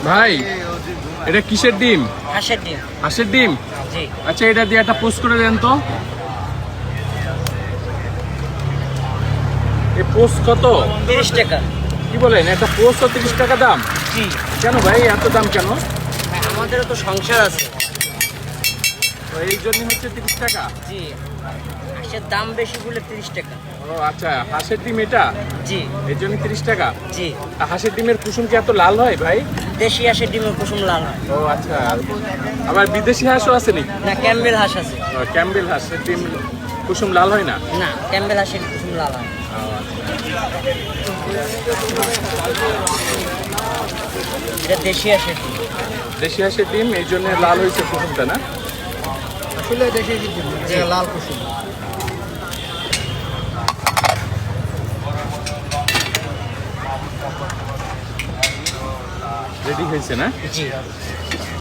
ভাই এটা কিসের ডিম? হাঁসের ডিম। হাঁসের ডিম? জি। আচ্ছা এটা দিয়ে একটা পোস্ট করে দেন তো। এই পোস্ট কত? 30 টাকা। কি বলেন, একটা পোস্ট 30 টাকা দাম? জি। কেন ভাই এত দাম কেন? আমাদেরও তো সংসার আছে। তো এই জন্য হচ্ছে 30 টাকা? জি। হাঁসের দাম বেশি বলে 30 টাকা। ও আচ্ছা, হাঁসের ডিম এটা? জি। এই জন্য 30 টাকা? জি। আর হাঁসের ডিমের কুসুম কি এত লাল হয় ভাই? দেশি হাঁসের ডিমের কুসুম লাল হয়। ও আচ্ছা, আবার বিদেশি হাঁসও আছে নাকি? না, ক্যাম্বেল হাঁস আছে। ক্যাম্বেল হাঁসের ডিম কুসুম লাল হয় না? না, ক্যাম্বেল হাঁসের কুসুম লাল হয়। এটা দেশি হাঁসের ডিম। দেশি হাঁসের ডিম এই জন্য লাল হয়েছে কুসুমটা না? আসলে দেশি হাঁসের ডিম যে লাল কুসুম। রেডি হয়েছে না? জি।